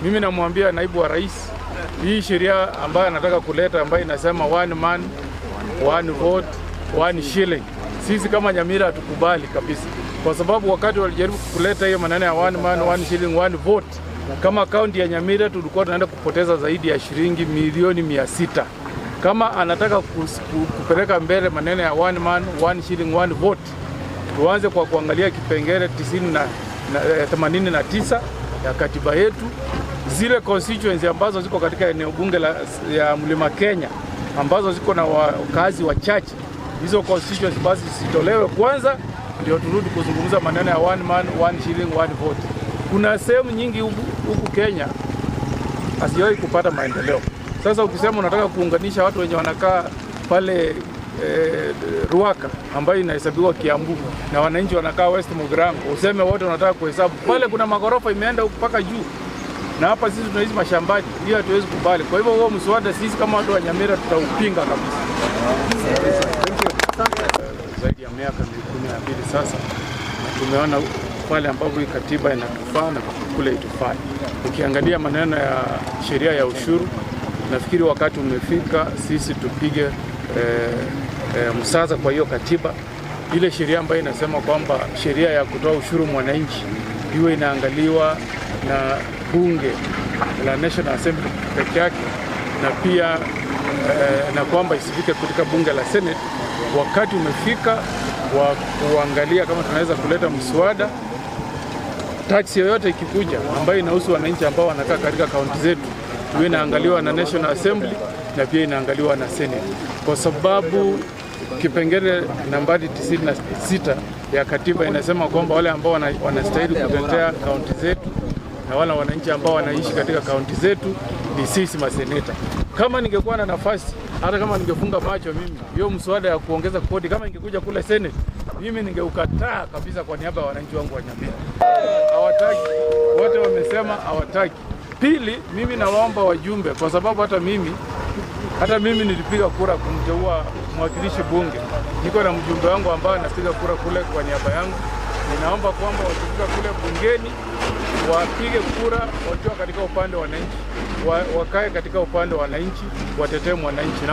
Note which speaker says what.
Speaker 1: mimi namwambia naibu wa rais, hii sheria ambayo anataka kuleta ambayo inasema one man, one vote, one shilling, sisi kama Nyamira hatukubali kabisa. Kwa sababu wakati walijaribu kuleta hiyo maneno ya one man, one shilling, one vote, kama kaunti ya Nyamira tulikuwa tunaenda kupoteza zaidi ya shilingi milioni 600. Kama anataka kupeleka mbele maneno ya one man, one shilling, one vote, tuanze kwa kuangalia kipengele 89 ya katiba yetu. Zile constituency ambazo ziko katika eneo bunge ya Mlima Kenya ambazo ziko na wakazi wachache, hizo constituency basi zitolewe kwanza, ndio turudi kuzungumza maneno ya one man, one shilling, one vote. Kuna sehemu nyingi huku Kenya asiwahi kupata maendeleo. Sasa ukisema unataka kuunganisha watu wenye wanakaa pale Ruaka ambayo inahesabiwa Kiambu na wananchi wanakaa West Mugirango, useme wote unataka kuhesabu pale, kuna magorofa imeenda mpaka juu, na hapa sisi tunaishi mashambani, hiyo hatuwezi kubali. Kwa hivyo huo mswada sisi kama watu wa Nyamira tutaupinga kabisa. Zaidi ya miaka 12 sasa, na tumeona pale ambapo hii katiba inatufaa na kule itufai. Ukiangalia maneno ya sheria ya ushuru, nafikiri wakati umefika sisi tupige msasa kwa hiyo katiba. Ile sheria ambayo inasema kwamba sheria ya kutoa ushuru mwananchi iwe inaangaliwa na bunge la National Assembly peke yake, na pia na kwamba isifike katika bunge la Senate. Wakati umefika wa kuangalia kama tunaweza kuleta mswada, tax yoyote ikikuja ambayo inahusu wananchi ambao wanakaa katika kaunti zetu, iwe inaangaliwa na National Assembly na pia inaangaliwa na Senate, kwa sababu kipengele nambari 96 ya katiba inasema kwamba wale ambao wanastahili kutetea kaunti zetu na wale wananchi ambao wanaishi katika kaunti zetu ni sisi maseneta. Kama ningekuwa na nafasi, hata kama ningefunga macho mimi, hiyo mswada ya kuongeza kodi kama ingekuja kule Senate, mimi ningeukataa kabisa kwa niaba ya wananchi wangu wa Nyamira. Hawataki, wote wamesema hawataki. Pili, mimi nawaomba wajumbe, kwa sababu hata mimi nilipiga kura kumteua mwakilishi bunge. Niko na mjumbe wangu ambaye anapiga kura kule kwa niaba yangu. Ninaomba kwamba wakifika kule bungeni wapige kura wakiwa katika upande wa wananchi, wakae katika upande wa wananchi, watetee mwananchi.